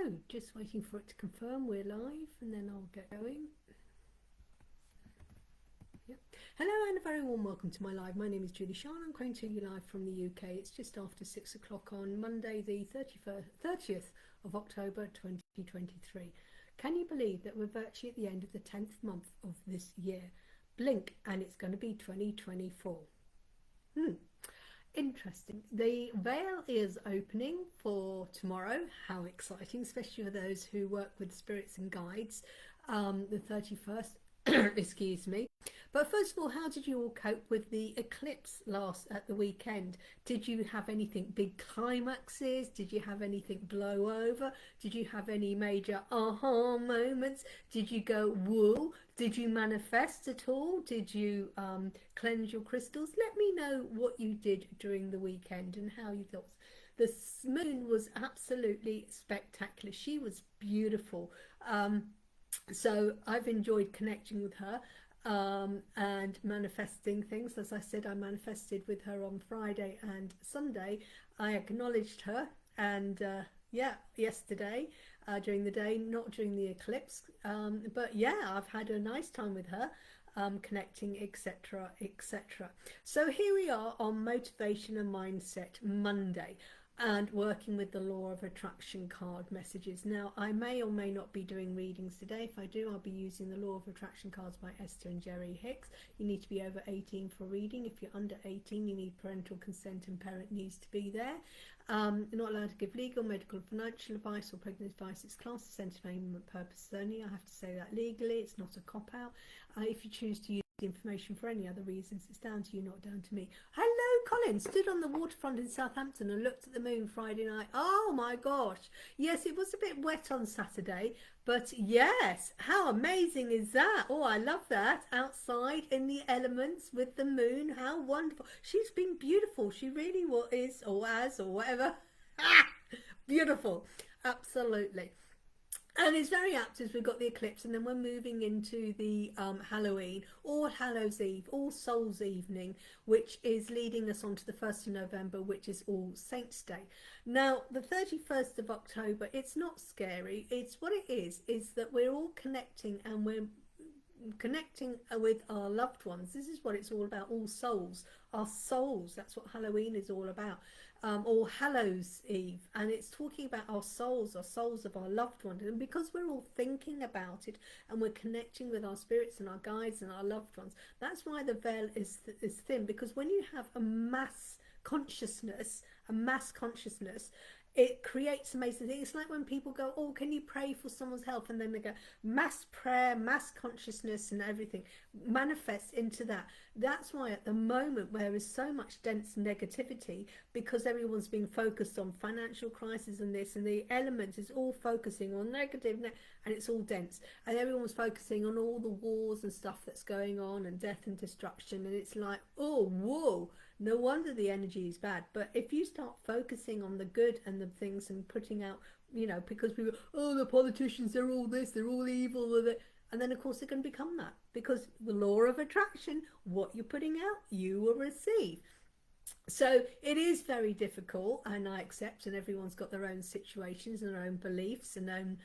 Hello, just waiting for it to confirm we're live and then I'll get going. Yep. Hello and a very warm welcome to my live. My name is Julie-Sian. I'm coming to you live from the UK. It's just after 6 o'clock on Monday the 30th of October 2023. Can you believe that we're virtually at the end of the 10th month of this year? Blink and it's going to be 2024. Interesting. The veil is opening for tomorrow. How exciting, especially for those who work with spirits and guides. The 31st, excuse me. But first of all, how did you all cope with the eclipse at the weekend? Did you have anything big climaxes? Did you have anything blow over? Did you have any major aha moments? Did you go woo? Did you manifest at all? Did you cleanse your crystals? Let me know what you did during the weekend and how you thought. The moon was absolutely spectacular. She was beautiful. So I've enjoyed connecting with her and manifesting things. As I said, I manifested with her on Friday and Sunday. I acknowledged her and yesterday during the day, not during the eclipse, but yeah, I've had a nice time with her, connecting, etc, etc. So here we are on Motivation and Mindset Monday and working with the law of attraction card messages. Now, I may or may not be doing readings today. If I do, I'll be using the law of attraction cards by Esther and Jerry Hicks. You need to be over 18 for reading. If you're under 18, you need parental consent and parent needs to be there. You're not allowed to give legal, medical, financial advice or pregnancy advice. It's classed as entertainment purposes only. I have to say that legally. It's not a cop-out. If you choose to use the information for any other reasons, it's down to you, not down to me. Hello, Colin. Stood on the waterfront in Southampton and looked at the moon Friday night. Oh my gosh. Yes, it was a bit wet on Saturday, but yes, how amazing is that? Oh, I love that. Outside in the elements with the moon. How wonderful. She's been beautiful. She really is, or as, or whatever. Beautiful. Absolutely. And it's very apt as we've got the eclipse and then we're moving into the Halloween, All Hallows Eve, All Souls Evening, which is leading us on to the 1st of November, which is All Saints Day. Now, the 31st of October, it's not scary. It's what it is that we're all connecting and we're connecting with our loved ones. This is what it's all about, all souls, our souls. That's what Halloween is all about. Or Hallows Eve, and it's talking about our souls of our loved ones. And because we're all thinking about it and we're connecting with our spirits and our guides and our loved ones, that's why the veil is thin. Because when you have a mass consciousness, it creates amazing things. It's like when people go, oh, can you pray for someone's health? And then they go, mass prayer, mass consciousness and everything manifests into that. That's why at the moment where there is so much dense negativity, because everyone's being focused on financial crisis and this, and the elements is all focusing on negative, and it's all dense. And everyone's focusing on all the wars and stuff that's going on and death and destruction. And it's like, oh, whoa. No wonder the energy is bad. But if you start focusing on the good and the things and putting out, because people, oh, the politicians, they're all this, they're all evil, and then of course they're going to become that, because the law of attraction, what you're putting out, you will receive. So it is very difficult, and I accept, and everyone's got their own situations and their own beliefs and own,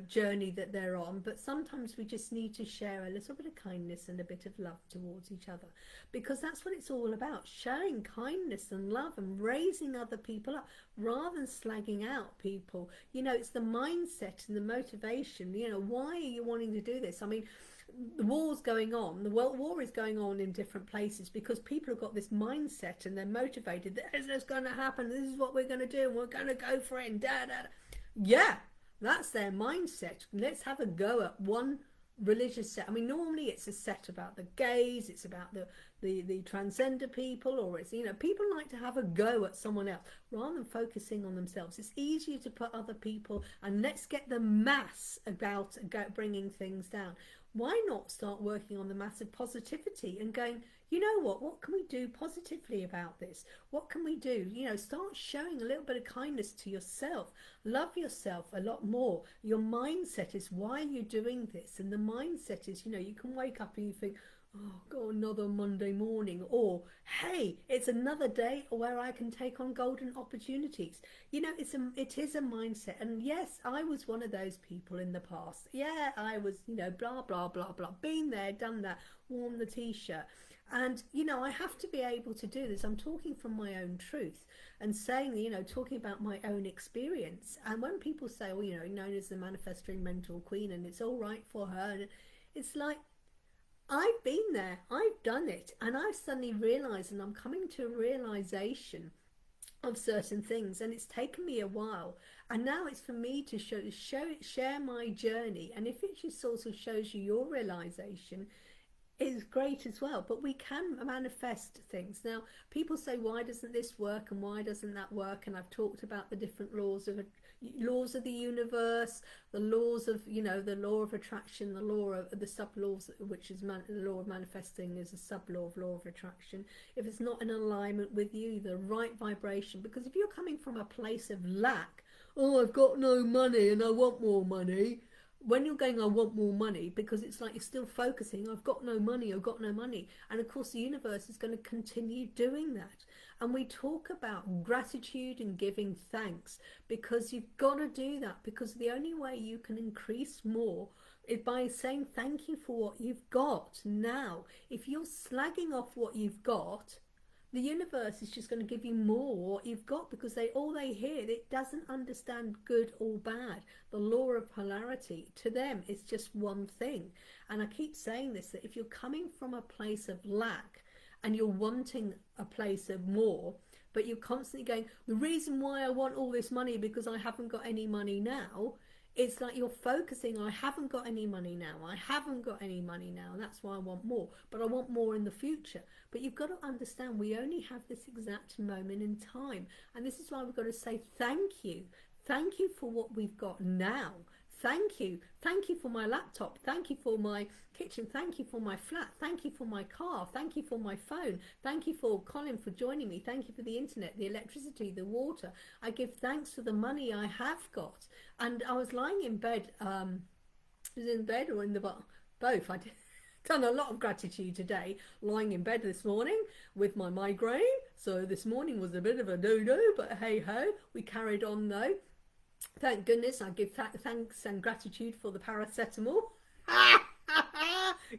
journey that they're on. But sometimes we just need to share a little bit of kindness and a bit of love towards each other, because that's what it's all about, showing kindness and love and raising other people up rather than slagging out people. It's the mindset and the motivation. Why are you wanting to do this? I mean, the war's going on, the world war is going on in different places because people have got this mindset and they're motivated. This is going to happen, this is what we're going to do, and we're going to go for it, and yeah, that's their mindset. Let's have a go at one religious set. I mean, normally it's a set about the gays, it's about the transgender people, or it's, people like to have a go at someone else rather than focusing on themselves. It's easier to put other people, and let's get the mass about bringing things down. Why not start working on the massive positivity and going, what can we do positively about this? What can we do? Start showing a little bit of kindness to yourself. Love yourself a lot more. Your mindset is why you're doing this. And the mindset is, you can wake up and you think, oh, go another Monday morning, or hey, it's another day where I can take on golden opportunities. You know, it is a mindset. And yes, I was one of those people in the past. Yeah, I was, you know, blah blah blah blah, been there, done that, worn the t-shirt. And you know, I have to be able to do this. I'm talking from my own truth and saying, you know, talking about my own experience. And when people say, oh, you know, known as the manifesting mental queen, and it's all right for her, and it's like, I've been there, I've done it, and I've suddenly realised, and I'm coming to a realisation of certain things, and it's taken me a while, and now it's for me to share my journey. And if it just sort of shows you your realisation, is great as well. But we can manifest things. Now people say, why doesn't this work and why doesn't that work? And I've talked about the different laws of the universe, the laws of, you know, the law of attraction, the law of the sub laws, which is the law of manifesting is a sub law of attraction. If it's not in alignment with you, the right vibration, because if you're coming from a place of lack, oh, I've got no money and I want more money, when you're going, I want more money, because it's like you're still focusing, I've got no money, I've got no money. And of course the universe is going to continue doing that. And we talk about gratitude and giving thanks, because you've got to do that, because the only way you can increase more is by saying thank you for what you've got now. If you're slagging off what you've got, the universe is just going to give you more what you've got, because all they hear, it doesn't understand good or bad. The law of polarity, to them, is just one thing. And I keep saying this, that if you're coming from a place of lack and you're wanting a place of more, but you're constantly going, the reason why I want all this money because I haven't got any money now, it's like you're focusing, I haven't got any money now, I haven't got any money now, that's why I want more, but I want more in the future. But you've got to understand, we only have this exact moment in time, and this is why we've got to say thank you for what we've got now. Thank you for my laptop, thank you for my kitchen, thank you for my flat, thank you for my car, thank you for my phone, thank you for Colin for joining me, thank you for the internet, the electricity, the water. I give thanks for the money I have got. And I was lying in bed, was in bed or in the both. I did done a lot of gratitude today, lying in bed this morning with my migraine. So this morning was a bit of a no-no, but hey ho, we carried on though. Thank goodness. I give thanks and gratitude for the paracetamol.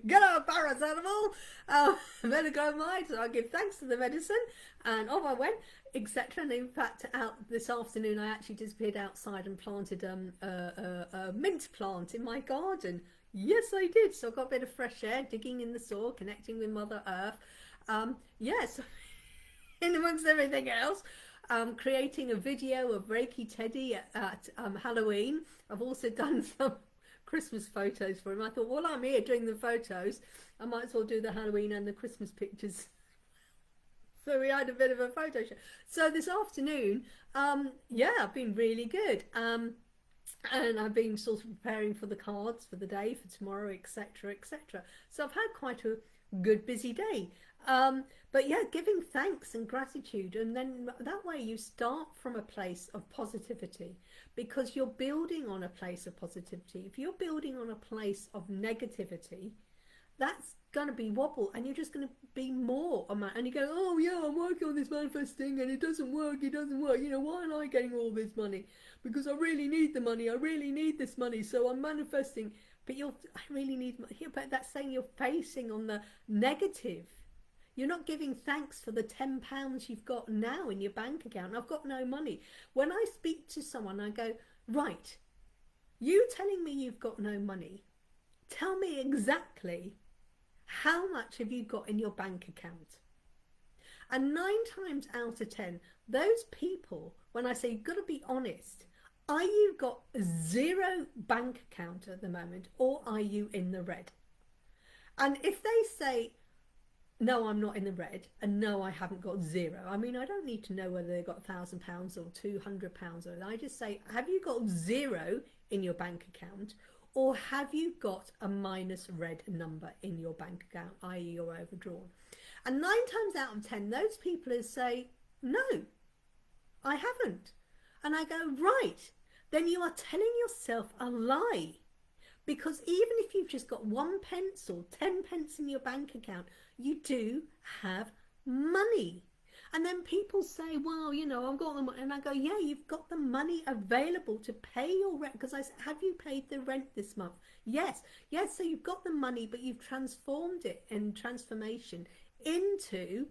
Get out, paracetamol. Metacomide. So I give thanks to the medicine, and off I went, etc. And in fact, out this afternoon, I actually disappeared outside and planted a mint plant in my garden. Yes, I did. So I got a bit of fresh air, digging in the soil, connecting with Mother Earth. Yes, in amongst everything else. Creating a video of Reiki Teddy at Halloween. I've also done some Christmas photos for him. I thought, while I'm here doing the photos, I might as well do the Halloween and the Christmas pictures. So we had a bit of a photo show. So this afternoon, yeah, I've been really good. And I've been sort of preparing for the cards for the day, for tomorrow, etc., etc. So I've had quite a good busy day. But yeah, giving thanks and gratitude, and then that way you start from a place of positivity, because you're building on a place of positivity. If you're building on a place of negativity, that's going to be wobble, and you're just going to be more on that. And you go, oh yeah, I'm working on this manifesting and it doesn't work, you know, why am I getting all this money? Because I really need the money, I really need this money, so I'm manifesting. But I really need money. But that's saying you're facing on the negative. You're not giving thanks for the £10 you've got now in your bank account. I've got no money. When I speak to someone, I go, right, you telling me you've got no money, tell me exactly how much have you got in your bank account? And 9 times out of 10, those people, when I say you've got to be honest, are you got 0 bank account at the moment, or are you in the red? And if they say, no, I'm not in the red, and no, I haven't got 0. I mean, I don't need to know whether they've got £1,000 or £200, or I just say, have you got 0 in your bank account, or have you got a minus red number in your bank account, i.e. you're overdrawn? And 9 times out of 10, those people say, no, I haven't. And I go, right, then you are telling yourself a lie. Because even if you've just got 1 pence or 10 pence in your bank account, you do have money. And then people say, well, you know, I've got the money. And I go, yeah, you've got the money available to pay your rent. Because I said, have you paid the rent this month? Yes. Yes, so you've got the money, but you've transformed it in transformation into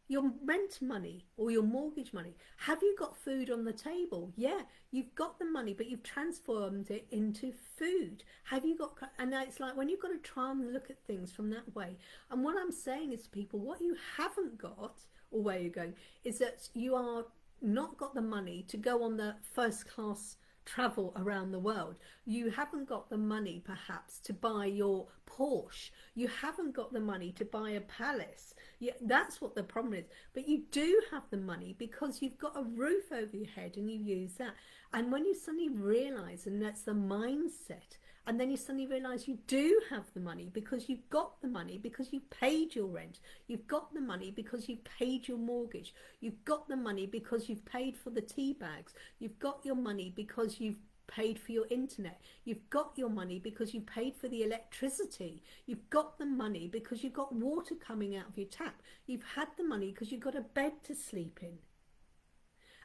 your rent money or your mortgage money. Have you got food on the table? Yeah, you've got the money, but you've transformed it into food. Have you got, and it's like when you've got to try and look at things from that way. And what I'm saying is to people, what you haven't got, or where you're going, is that you are not got the money to go on the first class travel around the world. You haven't got the money perhaps to buy your Porsche. You haven't got the money to buy a palace. Yeah, that's what the problem is. But you do have the money because you've got a roof over your head and you use that. And when you suddenly realize, and that's the mindset, and then you suddenly realize you do have the money because you've got the money because you've paid your rent. You've got the money because you've paid your mortgage. You've got the money because you've paid for the tea bags. You've got your money because you've paid for your internet. You've got your money because you paid for the electricity. You've got the money because you've got water coming out of your tap. You've had the money because you've got a bed to sleep in.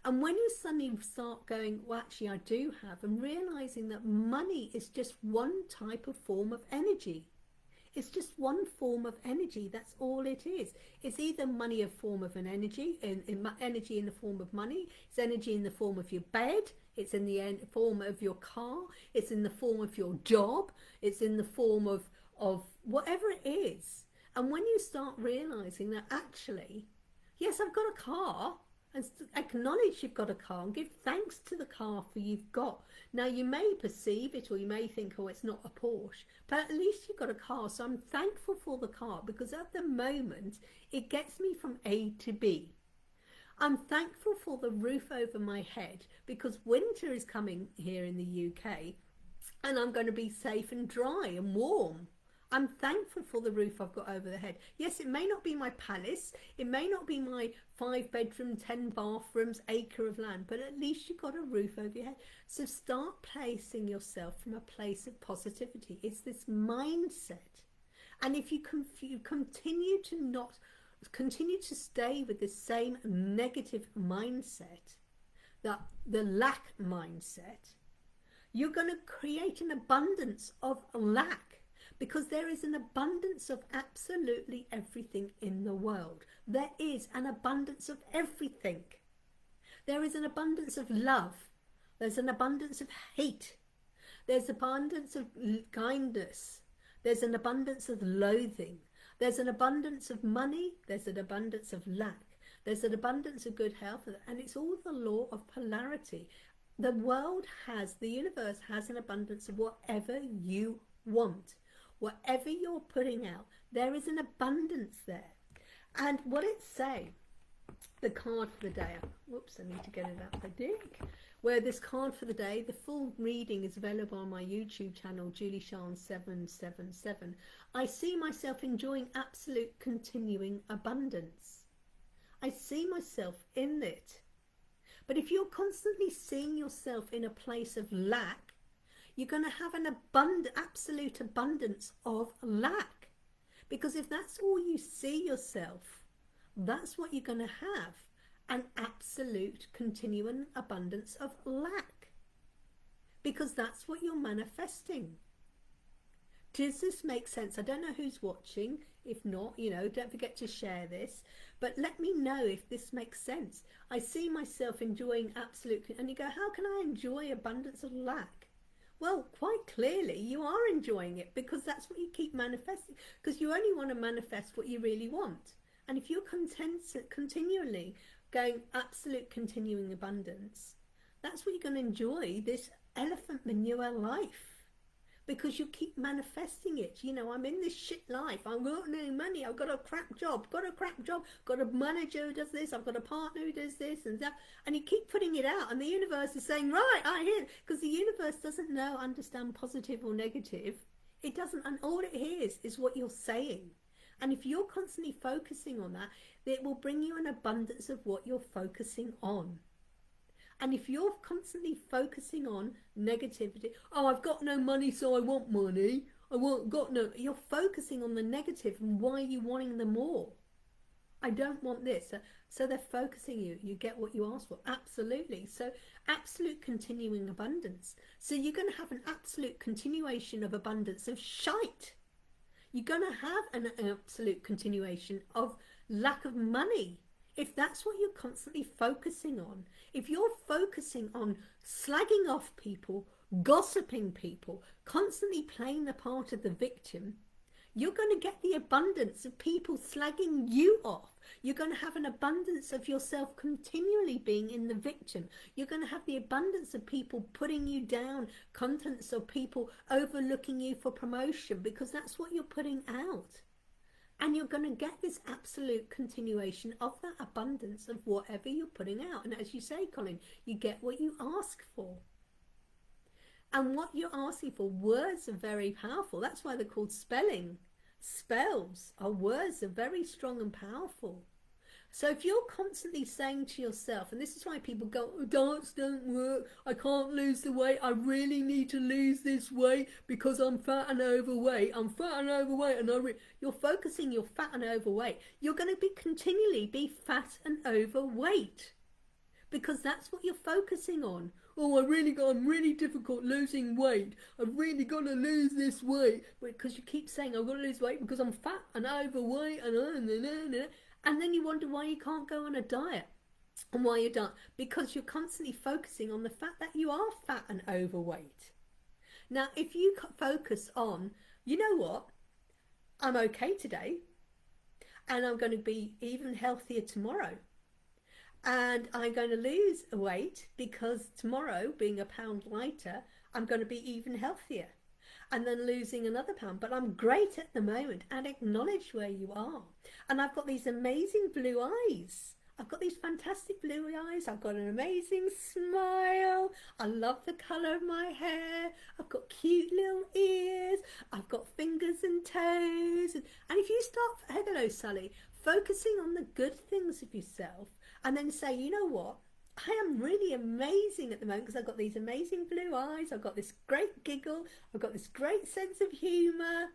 And when you suddenly start going, well, actually I do have, and realizing that money is just one type of form of energy. It's just one form of energy. That's all it is. It's either money, a form of an energy, energy in the form of money. It's energy in the form of your bed. It's in the form of your car. It's in the form of your job. It's in the form of whatever it is. And when you start realizing that actually, yes, I've got a car, and acknowledge you've got a car and give thanks to the car for you've got. Now you may perceive it or you may think, oh, it's not a Porsche, but at least you've got a car. So I'm thankful for the car because at the moment it gets me from A to B. I'm thankful for the roof over my head because winter is coming here in the UK and I'm going to be safe and dry and warm. I'm thankful for the roof I've got over the head. Yes, it may not be my palace. It may not be my 5-bedroom, 10 bathrooms, acre of land, but at least you've got a roof over your head. So start placing yourself from a place of positivity. It's this mindset. And if you continue to stay with the same negative mindset, the lack mindset, you're going to create an abundance of lack. Because there is an abundance of absolutely everything in the world. There is an abundance of everything. There is an abundance of love. There's an abundance of hate. There's abundance of kindness. There's an abundance of loathing. There's an abundance of money. There's an abundance of lack. There's an abundance of good health. And it's all the law of polarity. The world has, the universe has an abundance of whatever you want. Whatever you're putting out, there is an abundance there. And what it's saying, the card for the day, whoops, I need to get it out the deck, where this card for the day, the full reading is available on my YouTube channel, Julie-Sian 777. I see myself enjoying absolute continuing abundance. I see myself in it. But if you're constantly seeing yourself in a place of lack, you're going to have an absolute abundance of lack. Because if that's all you see yourself, that's what you're going to have. An absolute continuing abundance of lack. Because that's what you're manifesting. Does this make sense? I don't know who's watching. If not, don't forget to share this. But let me know if this makes sense. I see myself enjoying absolute... And you go, how can I enjoy abundance of lack? Well, quite clearly you are enjoying it because that's what you keep manifesting. Because you only want to manifest what you really want. And if you're continually going absolute continuing abundance, that's what you're going to enjoy, this elephant manure life. Because you keep manifesting it. I'm in this shit life. I've got no money. I've got a crap job. Got a manager who does this. I've got a partner who does this and that. And you keep putting it out. And the universe is saying, right, I hear it. Because the universe doesn't understand positive or negative. It doesn't. And all it hears is what you're saying. And if you're constantly focusing on that, it will bring you an abundance of what you're focusing on. And if you're constantly focusing on negativity, oh, I've got no money, so I want money. Got no. You're focusing on the negative and why are you wanting the more? I don't want this. So they're focusing you. You get what you ask for. Absolutely. So absolute continuing abundance. So you're going to have an absolute continuation of abundance of shite. You're going to have an absolute continuation of lack of money. If that's what you're constantly focusing on, if you're focusing on slagging off people, gossiping people, constantly playing the part of the victim, you're going to get the abundance of people slagging you off. You're going to have an abundance of yourself continually being in the victim. You're going to have the abundance of people putting you down, contents of people overlooking you for promotion, because that's what you're putting out. And you're going to get this absolute continuation of that abundance of whatever you're putting out. And as you say, Colin, you get what you ask for. And what you're asking for, words are very powerful. That's why they're called spelling. Spells are words that are very strong and powerful. So if you're constantly saying to yourself, and this is why people go, oh, dance don't work, I can't lose the weight, I really need to lose this weight because I'm fat and overweight, I'm fat and overweight, and you're focusing you're fat and overweight, you're going to be continually be fat and overweight. Because that's what you're focusing on. Oh, I'm really difficult losing weight. I've really got to lose this weight. Because you keep saying, I've got to lose weight because I'm fat and overweight. And then you wonder why you can't go on a diet. And why you don't. Because you're constantly focusing on the fact that you are fat and overweight. Now, if you focus on, you know what? I'm okay today. And I'm going to be even healthier tomorrow. And I'm going to lose weight because tomorrow, being a pound lighter, I'm going to be even healthier. And then losing another pound. But I'm great at the moment, and acknowledge where you are. And I've got these amazing blue eyes. I've got these fantastic blue eyes. I've got an amazing smile. I love the colour of my hair. I've got cute little ears. I've got fingers and toes. And if you start, hello Sally, focusing on the good things of yourself, and then say, you know what, I am really amazing at the moment because I've got these amazing blue eyes, I've got this great giggle, I've got this great sense of humour,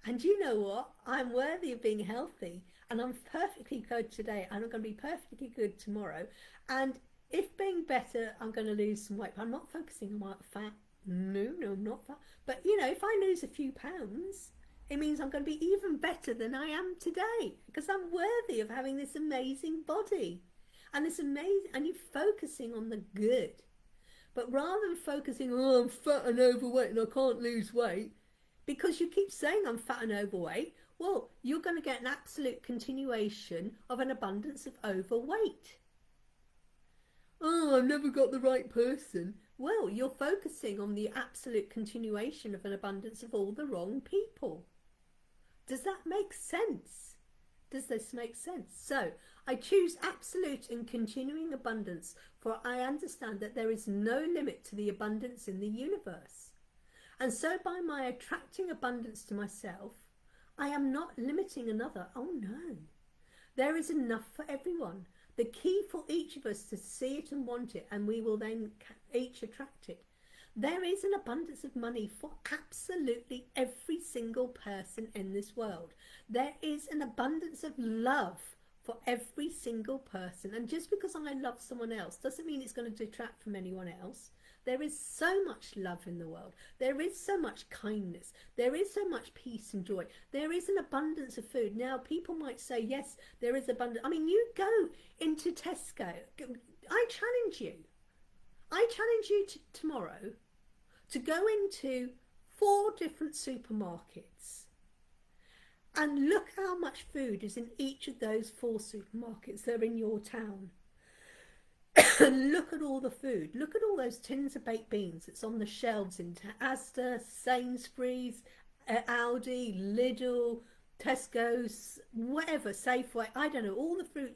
and you know what, I'm worthy of being healthy, and I'm perfectly good today, and I'm going to be perfectly good tomorrow, and if being better, I'm going to lose some weight. But I'm not focusing on my fat, no, I'm not fat, but you know, if I lose a few pounds, it means I'm going to be even better than I am today because I'm worthy of having this amazing body. And it's amazing, and you're focusing on the good. But rather than focusing, oh, I'm fat and overweight and I can't lose weight, because you keep saying I'm fat and overweight, well, you're going to get an absolute continuation of an abundance of overweight. Oh, I've never got the right person. Well, you're focusing on the absolute continuation of an abundance of all the wrong people. Does that make sense? Does this make sense? So, I choose absolute and continuing abundance, for I understand that there is no limit to the abundance in the universe. And so by my attracting abundance to myself, I am not limiting another. Oh no. There is enough for everyone. The key for each of us to see it and want it, and we will then each attract it. There is an abundance of money for absolutely every single person in this world. There is an abundance of love for every single person. And just because I love someone else doesn't mean it's going to detract from anyone else. There is so much love in the world. There is so much kindness. There is so much peace and joy. There is an abundance of food. Now, people might say, yes, there is abundance. I mean, you go into Tesco. I challenge you. Tomorrow to go into 4 different supermarkets and look how much food is in each of those 4 supermarkets that are in your town. And look at all the food. Look at all those tins of baked beans that's on the shelves in Asda, Sainsbury's, Aldi, Lidl, Tesco's, whatever, Safeway, I don't know, all the food.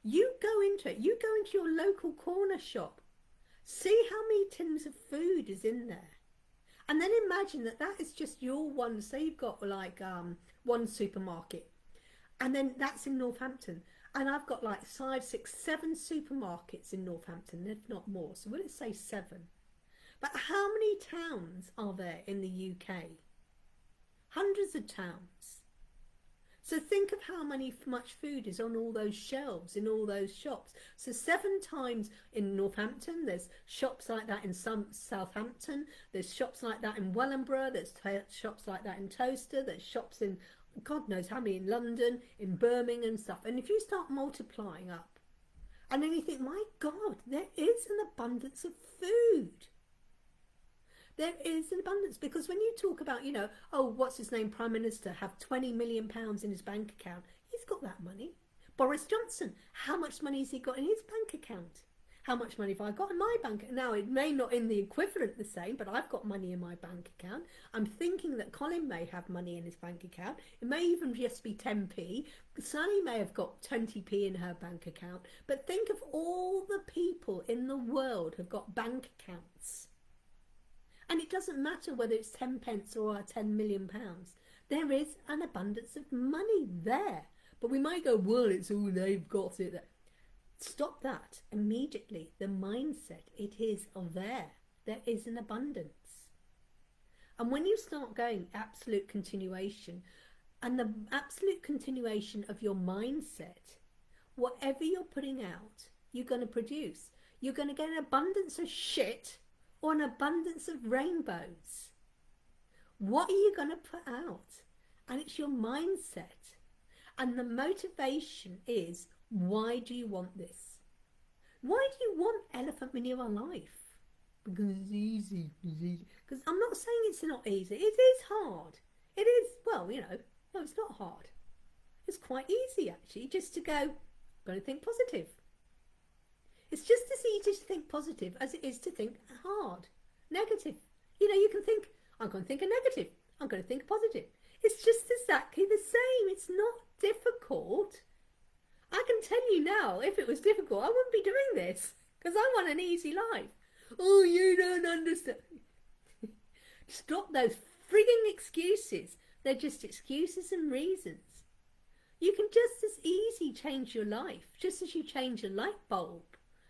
You go into it. You go into your local corner shop. See how many tins of food is in there. And then imagine that that is just your one. Say you've got like one supermarket. And then that's in Northampton. And I've got like 5, 6, 7 supermarkets in Northampton, if not more. So will it say 7? But how many towns are there in the UK? Hundreds of towns. So think of how much food is on all those shelves in all those shops. So 7 times in Northampton, there's shops like that in Southampton, there's shops like that in Wellingborough, there's shops like that in Towcester, there's shops in God knows how many in London, in Birmingham and stuff. And if you start multiplying up, and then you think, my God, there is an abundance of food. There is an abundance, because when you talk about, you know, oh, what's his name, Prime Minister, have £20 million in his bank account. He's got that money. Boris Johnson, how much money has he got in his bank account? How much money have I got in my bank account? Now, it may not in the equivalent the same, but I've got money in my bank account. I'm thinking that Colin may have money in his bank account. It may even just be 10p. Sunny may have got 20p in her bank account. But think of all the people in the world who've got bank accounts. And it doesn't matter whether it's 10 pence or 10 million pounds. There is an abundance of money there. But we might go, well, it's all they've got it. Stop that immediately. The mindset, it is there. There is an abundance. And when you start going absolute continuation, and the absolute continuation of your mindset, whatever you're putting out, you're going to produce. You're going to get an abundance of shit or an abundance of rainbows. What are you going to put out? And it's your mindset. And the motivation is, why do you want this? Why do you want elephant in your life? Because it's easy. Because I'm not saying it's not easy. It is hard. It is, well, you know, no, it's not hard. It's quite easy, actually, just to go, I'm going to think positive. It's just as easy to think positive as it is to think hard, negative. You know, you can think, I'm going to think a negative. I'm going to think positive. It's just exactly the same. It's not difficult. I can tell you now, if it was difficult, I wouldn't be doing this, because I want an easy life. Oh, you don't understand. Stop those frigging excuses. They're just excuses and reasons. You can just as easy change your life, just as you change a light bulb,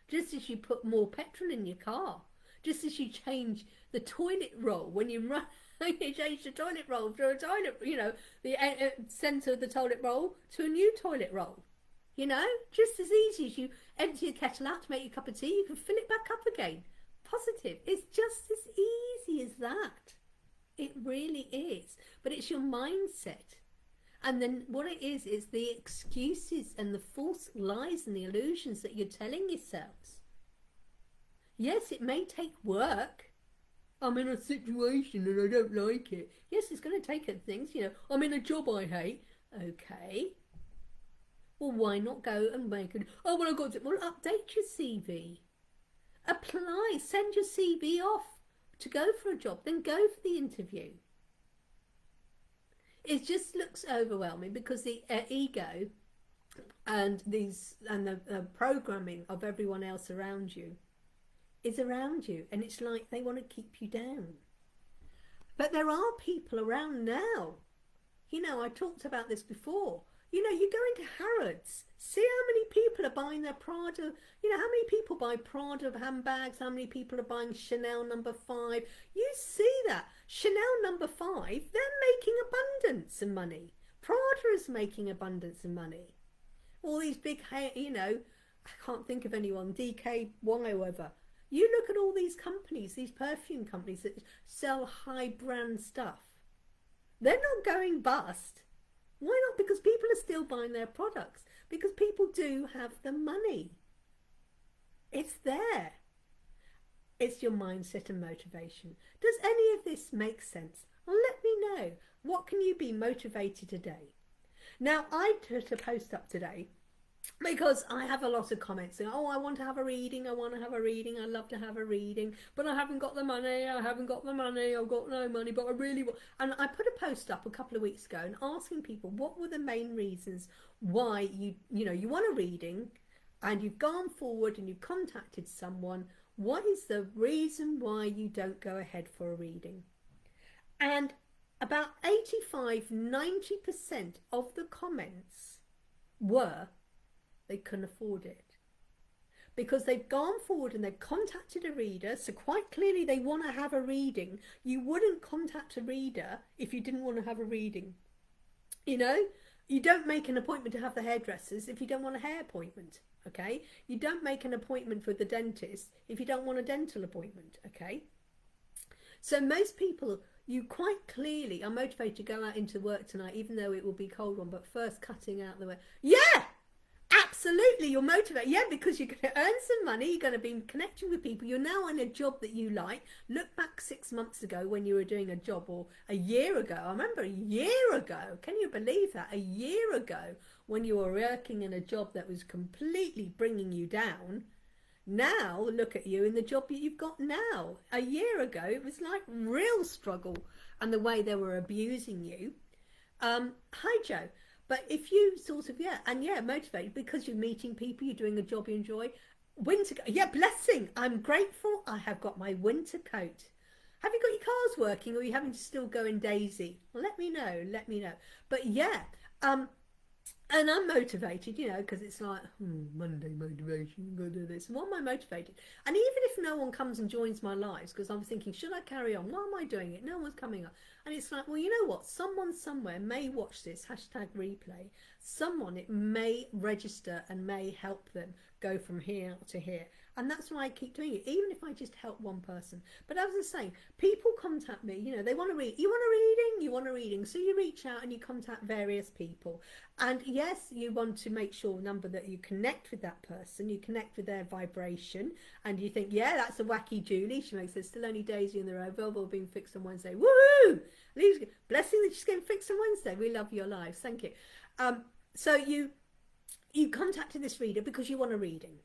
just as you put more petrol in your car, just as you change the toilet roll when you run. You change the toilet roll to a toilet, you know, the centre of the toilet roll to a new toilet roll. You know, just as easy as you empty your kettle out to make your cup of tea, you can fill it back up again. Positive. It's just as easy as that. It really is. But it's your mindset. And then what it is the excuses and the false lies and the illusions that you're telling yourselves. Yes, it may take work. I'm in a situation and I don't like it. Yes, it's going to take things, you know. I'm in a job I hate. Okay. Well, why not go and make it? Oh, well, I've got to. Well, update your CV. Apply. Send your CV off to go for a job. Then go for the interview. It just looks overwhelming because the ego and the programming of everyone else around you is around you, and it's like they want to keep you down. But there are people around now. You know, I talked about this before. You know, you go into Harrods, see how many people are buying their Prada. You know, how many people buy Prada handbags, how many people are buying Chanel No. 5. You see that. Chanel No. 5, they're making abundance of money. Prada is making abundance of money. All these big, you know, I can't think of anyone, DKY or whatever. You look at all these companies, these perfume companies that sell high brand stuff. They're not going bust. Why not? Because people are still buying their products. Because people do have the money. It's there. It's your mindset and motivation. Does any of this make sense? Well, let me know. What can you be motivated today? Now, I put a post up today because I have a lot of comments saying, oh, I want to have a reading, I want to have a reading, I love to have a reading, but I haven't got the money, I've got no money, but I really want. And I put a post up a couple of weeks ago and asking people what were the main reasons why you want a reading and you've gone forward and you've contacted someone. What is the reason why you don't go ahead for a reading? And about 85-90% of the comments were, they couldn't afford it. Because they've gone forward and they've contacted a reader, so quite clearly they want to have a reading. You wouldn't contact a reader if you didn't want to have a reading. You know, you don't make an appointment to have the hairdressers if you don't want a hair appointment, okay? You don't make an appointment with the dentist if you don't want a dental appointment, okay? So most people, you quite clearly are motivated to go out into work tonight, even though it will be a cold one, but first cutting out the way. Yeah! Absolutely, you're motivated. Yeah, because you're going to earn some money, you're going to be connecting with people. You're now in a job that you like. Look back 6 months ago when you were doing a job, or a year ago. I remember a year ago. Can you believe that? A year ago when you were working in a job that was completely bringing you down. Now, look at you in the job that you've got now. A year ago, it was like real struggle and the way they were abusing you. Hi, Joe. But if you sort of, motivated because you're meeting people, you're doing a job you enjoy. Winter, blessing. I'm grateful I have got my winter coat. Have you got your cars working, or are you having to still go in Daisy? Well, let me know. But yeah, and I'm motivated, because it's like, Monday motivation, I'm going to do this. Why am I motivated? And even if no one comes and joins my lives, because I'm thinking, should I carry on? Why am I doing it? No one's coming up. And it's like, well, you know what? Someone somewhere may watch this, #replay. Someone, it may register and may help them go from here to here. And that's why I keep doing it, even if I just help one person. But as I was saying, people contact me, they want to read. You want a reading? You want a reading. So you reach out and you contact various people. And yes, you want to make sure, number, that you connect with that person, you connect with their vibration, and you think, yeah, that's a wacky Julie. She makes there's still only Daisy in the row, Velvet being fixed on Wednesday. Woohoo! Blessing that she's getting fixed on Wednesday. We love your lives. Thank you. So you contacted this reader because you want a reading.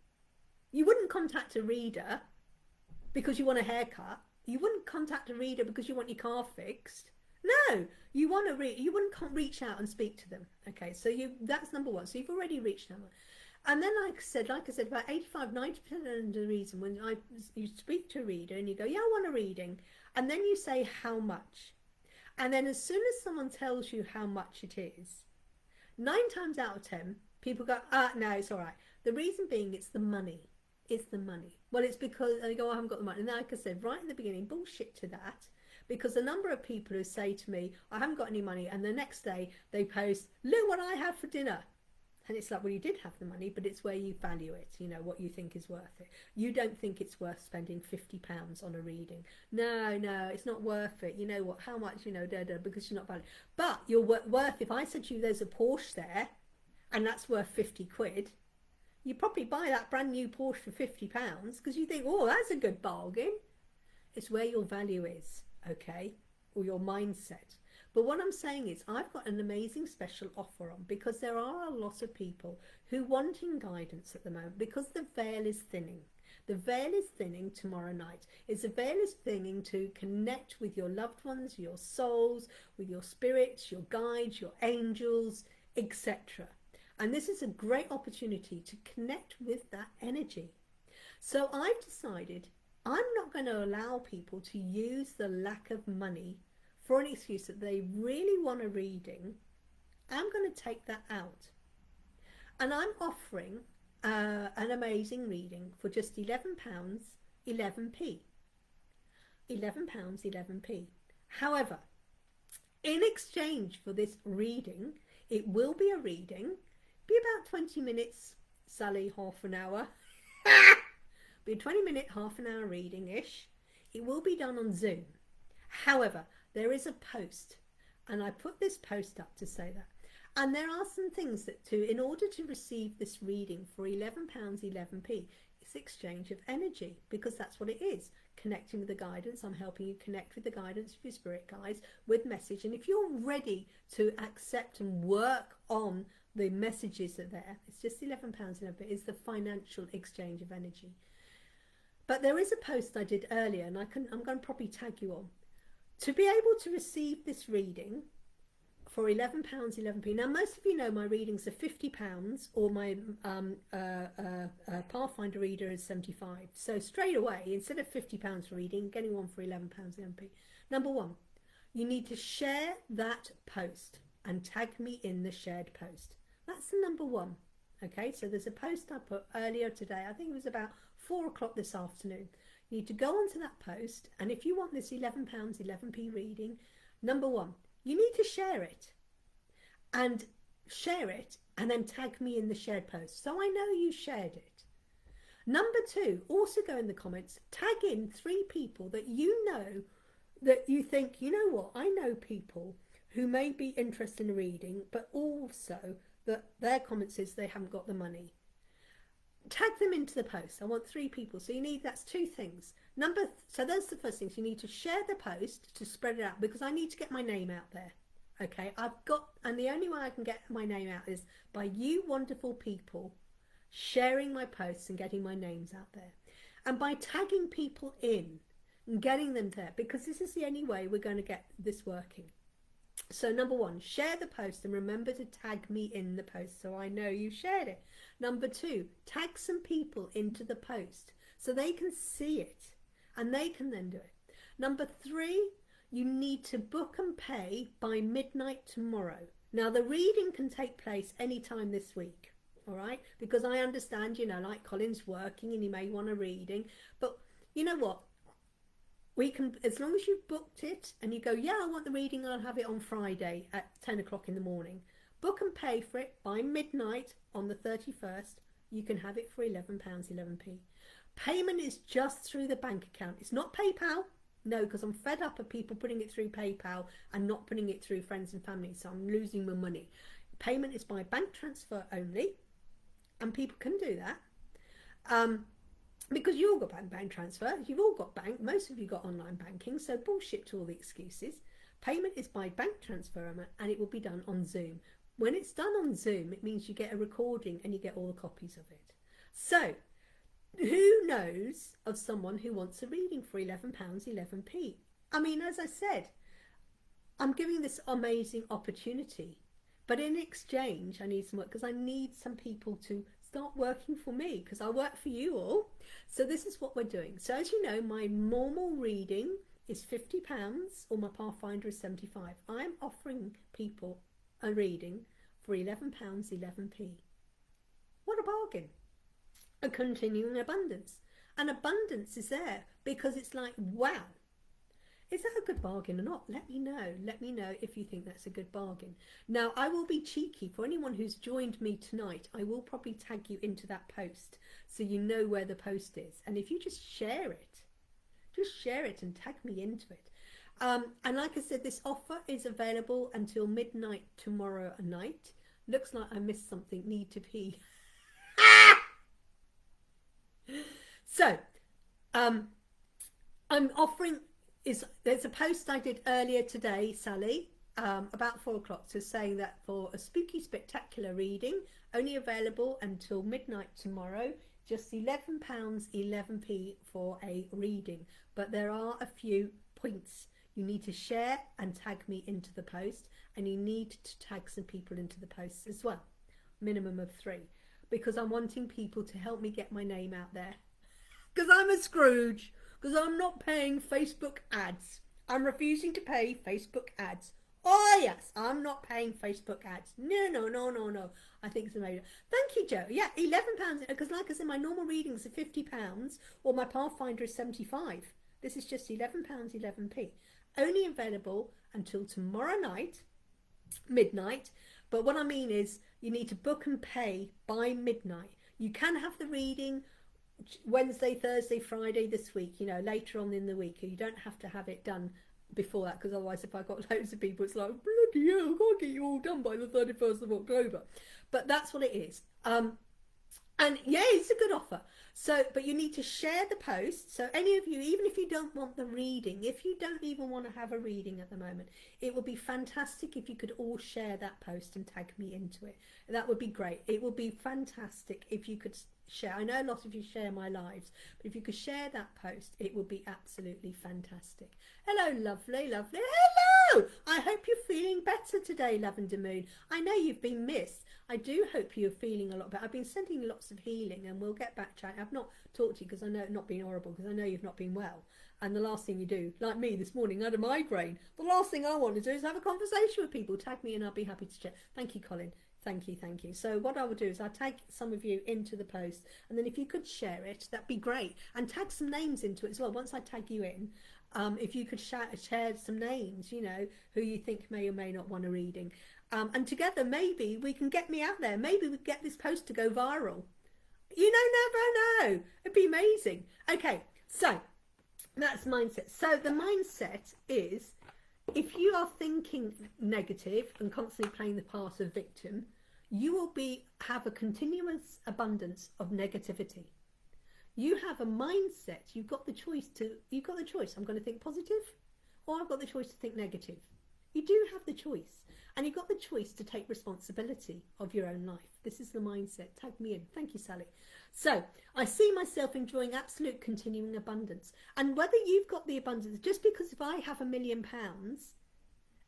You wouldn't contact a reader because you want a haircut. You wouldn't contact a reader because you want your car fixed. No, you want to you wouldn't reach out and speak to them. Okay, so that's number one. So you've already reached out. And then, like I said, about 85-90% of the reason when you speak to a reader and you go, yeah, I want a reading, and then you say how much, and then as soon as someone tells you how much it is, 9 times out of 10, people go, no, it's all right. The reason being, it's the money. It's the money. Well, it's because they go, I haven't got the money. And like I said, right in the beginning, bullshit to that. Because the number of people who say to me, I haven't got any money, and the next day they post, look what I have for dinner. And it's like, well, you did have the money, but it's where you value it, what you think is worth it. You don't think it's worth spending £50 on a reading. No, it's not worth it. You know what, how much, because you're not valued. But you're worth, if I said to you, there's a Porsche there, and that's worth 50 quid, you probably buy that brand new Porsche for £50 because you think, oh, that's a good bargain. It's where your value is, okay, or your mindset. But what I'm saying is, I've got an amazing special offer on, because there are a lot of people who wanting guidance at the moment, because the veil is thinning. The veil is thinning tomorrow night. The veil is thinning to connect with your loved ones, your souls, with your spirits, your guides, your angels, etc. And this is a great opportunity to connect with that energy. So I've decided I'm not going to allow people to use the lack of money for an excuse that they really want a reading. I'm going to take that out. And I'm offering an amazing reading for just £11, 11p. £11, 11p. However, in exchange for this reading, it will be a reading. Be about 20 minutes, Sally, half an hour. Be a 20-minute, half an hour reading-ish. It will be done on Zoom. However, there is a post, and I put this post up to say that. And there are some things that in order to receive this reading for £11, 11p, it's exchange of energy, because that's what it is. Connecting with the guidance. I'm helping you connect with the guidance of your spirit guides with message. And if you're ready to accept and work on the messages that are there, it's just £11, 11p. It's the financial exchange of energy. But there is a post I did earlier, and I'm going to probably tag you on. To be able to receive this reading for £11, 11p. Now, most of you know my readings are £50, or my Pathfinder reader is 75. So straight away, instead of £50 for reading, getting one for £11, 11p. Number one, you need to share that post and tag me in the shared post. That's the number one. Okay, so there's a post I put earlier today. I think it was about 4 o'clock this afternoon. You need to go onto that post, and if you want this £11 11p reading, number one, you need to share it, and then tag me in the shared post so I know you shared it. Number two, also go in the comments, tag in 3 people that you know, that you think, you know what, I know people who may be interested in reading, but also that their comment says they haven't got the money. Tag them into the post. I want 3 people. So you need, that's 2 things. So that's the first thing. So you need to share the post to spread it out, because I need to get my name out there. Okay, and the only way I can get my name out is by you wonderful people sharing my posts and getting my names out there. And by tagging people in and getting them there, because this is the only way we're going to get this working. So number one, share the post and remember to tag me in the post so I know you shared it. Number 2, tag some people into the post so they can see it and they can then do it. Number 3, you need to book and pay by midnight tomorrow. Now the reading can take place anytime this week, all right? Because I understand, you know, like Colin's working and he may want a reading, but you know what? We can, as long as you've booked it and you go, yeah, I want the reading, I'll have it on Friday at 10 o'clock in the morning. Book and pay for it by midnight on the 31st. You can have it for £11 11p. Payment is just through the bank account. It's not PayPal. No, because I'm fed up of people putting it through PayPal and not putting it through friends and family. So I'm losing my money. Payment is by bank transfer only. And people can do that. Because you all got bank transfer, you've all got bank, most of you got online banking, so bullshit to all the excuses. Payment is by bank transfer and it will be done on Zoom. When it's done on Zoom, it means you get a recording and you get all the copies of it. So, who knows of someone who wants a reading for £11 11p? I mean, as I said, I'm giving this amazing opportunity, but in exchange, I need some work, because I need some people to start working for me, because I work for you all. So this is what we're doing. So as you know, my normal reading is £50 or my Pathfinder is 75. I'm offering people a reading for £11 11p. What a bargain. A continuing abundance. And abundance is there because it's like, wow, is that a good bargain or not? Let me know. Let me know if you think that's a good bargain. Now, I will be cheeky. For anyone who's joined me tonight, I will probably tag you into that post so you know where the post is. And if you just share it and tag me into it. And like I said, this offer is available until midnight tomorrow night. Looks like I missed something. Need to pee. So, I'm offering... there's a post I did earlier today, Sally, about 4 o'clock, so saying that for a spooky spectacular reading, only available until midnight tomorrow, just £11 11p for a reading. But there are a few points. You need to share and tag me into the post, and you need to tag some people into the posts as well, minimum of 3, because I'm wanting people to help me get my name out there, because I'm a Scrooge. Because I'm not paying Facebook ads. I'm refusing to pay Facebook ads. Oh yes, I'm not paying Facebook ads. No. I think it's amazing. Thank you, Joe. Yeah, £11. Because like I said, my normal readings are £50 or my Pathfinder is 75. This is just £11 11p. Only available until tomorrow night, midnight. But what I mean is you need to book and pay by midnight. You can have the reading Wednesday, Thursday, Friday this week, you know, later on in the week. You don't have to have it done before that, because otherwise if I got loads of people, it's like, bloody hell, I can't get you all done by the 31st of October. But that's what it is. And yeah, it's a good offer. So, but you need to share the post. So any of you, even if you don't want the reading, if you don't even want to have a reading at the moment, it would be fantastic if you could all share that post and tag me into it. That would be great. It would be fantastic if you could share. I know a lot of you share my lives, but if you could share that post, it would be absolutely fantastic. Hello, lovely. Hello! I hope you're feeling better today, Lavender Moon. I know you've been missed. I do hope you're feeling a lot better. I've been sending lots of healing, and we'll get back chatting. I've not talked to you because I know it's not been horrible, because I know you've not been well. And the last thing you do, like me this morning, I had a migraine. The last thing I want to do is have a conversation with people. Tag me and I'll be happy to chat. Thank you, Colin. Thank you, thank you. So what I will do is I'll tag some of you into the post, and then if you could share it, that'd be great. And tag some names into it as well. Once I tag you in, if you could share some names, you know, who you think may or may not want a reading. And together, maybe we can get me out there. Maybe we can get this post to go viral. You know, never know. It'd be amazing. Okay, so that's mindset. So the mindset is, if you are thinking negative and constantly playing the part of victim, you will have a continuous abundance of negativity. You have a mindset. You've got the choice. I'm going to think positive, or I've got the choice to think negative. You do have the choice, and you've got the choice to take responsibility of your own life. This is the mindset. Tag me in. Thank you, Sally. So I see myself enjoying absolute continuing abundance. And whether you've got the abundance, just because if I have £1 million,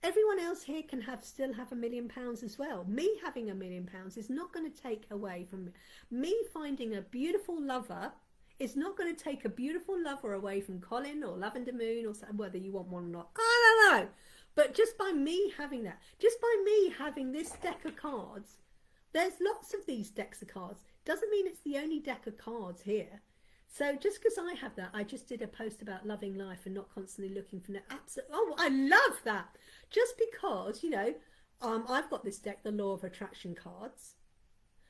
everyone else here can still have £1 million as well. Me having £1 million is not going to take away from me finding a beautiful lover. It's not going to take a beautiful lover away from Colin or Lavender Moon, or whether you want one or not. I don't know. But just by me having that, just by me having this deck of cards, there's lots of these decks of cards. Doesn't mean it's the only deck of cards here. So just because I have that, I just did a post about loving life and not constantly looking for it. Oh, I love that. Just because, you know, I've got this deck, the Law of Attraction cards.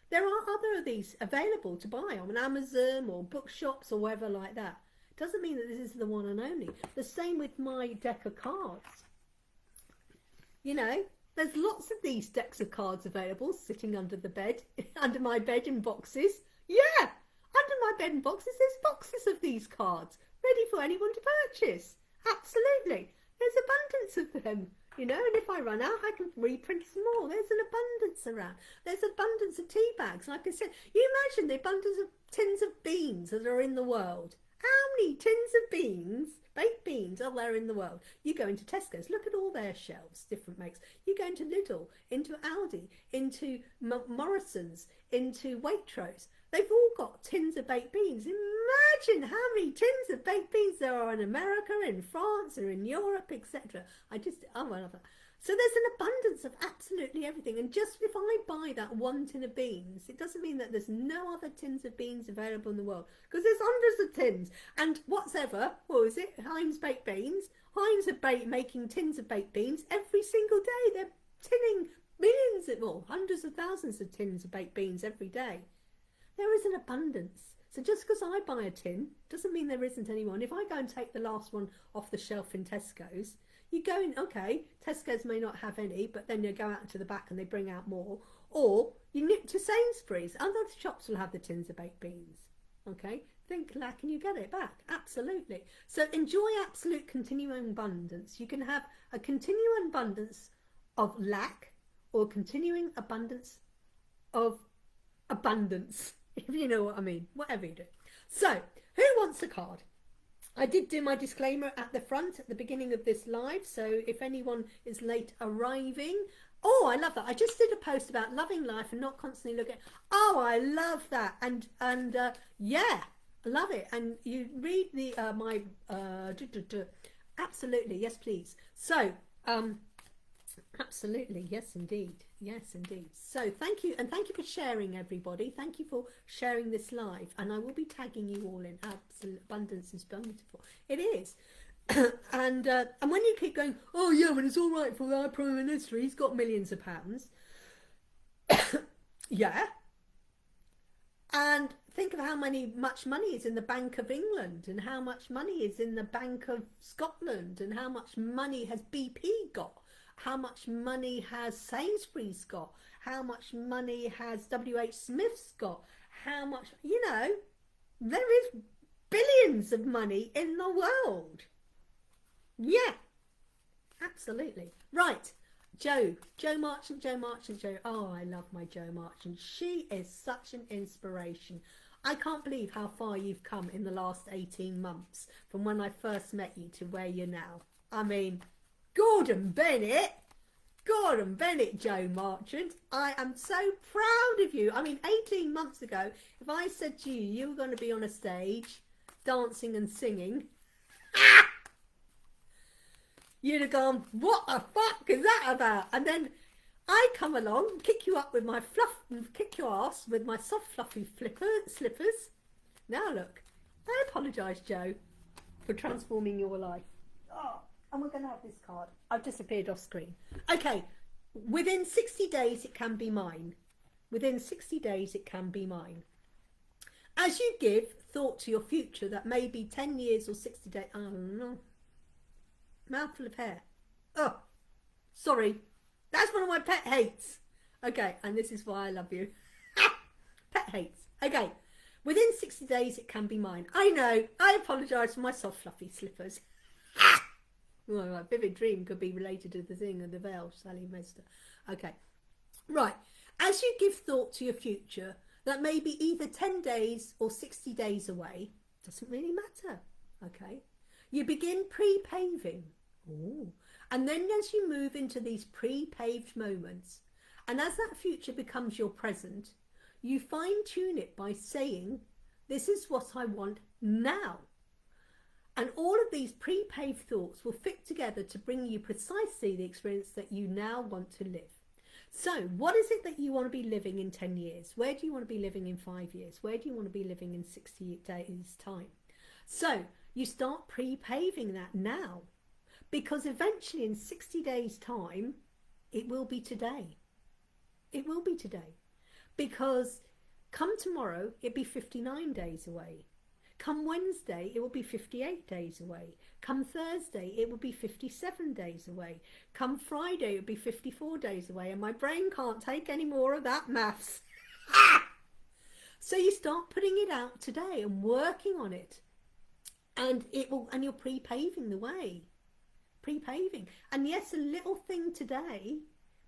There are other of these available to buy on Amazon or bookshops or wherever like that. Doesn't mean that this is the one and only. The same with my deck of cards. You know, there's lots of these decks of cards available sitting under the bed, under my bed in boxes. Yeah, under my bed in boxes, there's boxes of these cards ready for anyone to purchase. Absolutely. There's abundance of them, you know, and if I run out, I can reprint some more. There's an abundance around. There's abundance of tea bags. Like I said, you imagine the abundance of tins of beans that are in the world. How many tins of beans, baked beans, are there in the world? You go into Tesco's, look at all their shelves, different makes. You go into Lidl, into Aldi, into Morrison's, into Waitrose. They've all got tins of baked beans. Imagine how many tins of baked beans there are in America, in France, or in Europe, etc. I love that. So there's an abundance of absolutely everything. And just if I buy that one tin of beans, it doesn't mean that there's no other tins of beans available in the world. Because there's hundreds of tins. And whatever, what was it? Heinz Baked Beans. Heinz are making tins of baked beans every single day. They're tinning millions, hundreds of thousands of tins of baked beans every day. There is an abundance. So just because I buy a tin doesn't mean there isn't anyone. If I go and take the last one off the shelf in Tesco's, you go in, okay, Tesco's may not have any, but then you go out to the back and they bring out more. Or you nip to Sainsbury's. Other shops will have the tins of baked beans. Okay, think lack and you get it back. Absolutely. So enjoy absolute continuing abundance. You can have a continuing abundance of lack or continuing abundance of abundance, if you know what I mean, whatever you do. So who wants a card? I did do my disclaimer at the front at the beginning of this live, so if anyone is late arriving. Oh, I love that. I just did a post about loving life and not constantly looking. Oh, I love that. And yeah, I love it. And you read the absolutely, yes please. So absolutely, yes indeed. Yes indeed. So thank you, and thank you for sharing, everybody. Thank you for sharing this live, and I will be tagging you all in. Absolute abundance is bountiful. It is. And when you keep going, oh yeah, but it's all right for our Prime Minister, he's got millions of pounds. Yeah. And think of how much money is in the Bank of England, and how much money is in the Bank of Scotland, and how much money has BP got. How much money has Sainsbury's got? How much money has WH Smith's got? How much, you know, there is billions of money in the world. Yeah, absolutely. Right, Joe Marchant. Oh, I love my Joe Marchant. She is such an inspiration. I can't believe how far you've come in the last 18 months from when I first met you to where you're now. I mean, Gordon Bennett, Joe Marchant, I am so proud of you. I mean, 18 months ago, if I said to you, you were going to be on a stage, dancing and singing, you'd have gone, what the fuck is that about? And then I come along, kick you up with my kick your ass with my soft fluffy slippers. Now look, I apologise, Joe, for transforming your life. Oh, and we're going to have this card. I've disappeared off screen. Okay, within 60 days it can be mine. Within 60 days it can be mine. As you give thought to your future, that may be 10 years or 60 days. I don't know. Mouthful of hair. Oh, sorry. That's one of my pet hates. Okay, and this is why I love you. Pet hates. Okay, within 60 days it can be mine. I know. I apologise for my soft fluffy slippers. Well, my vivid dream could be related to the thing of the veil, Sally Mester. Okay, right. As you give thought to your future, that may be either 10 days or 60 days away. Doesn't really matter. Okay, you begin pre-paving. Ooh. And then as you move into these pre-paved moments, and as that future becomes your present, you fine-tune it by saying, this is what I want now. And all of these pre-paved thoughts will fit together to bring you precisely the experience that you now want to live. So what is it that you want to be living in 10 years? Where do you want to be living in 5 years? Where do you want to be living in 60 days' time? So you start pre-paving that now. Because eventually in 60 days' time, it will be today. It will be today. Because come tomorrow, it'll be 59 days away. Come Wednesday, it will be 58 days away. Come Thursday, it will be 57 days away. Come Friday, it will be 54 days away. And my brain can't take any more of that maths. So you start putting it out today and working on it. And you're pre-paving the way. Pre-paving. And yes, a little thing today,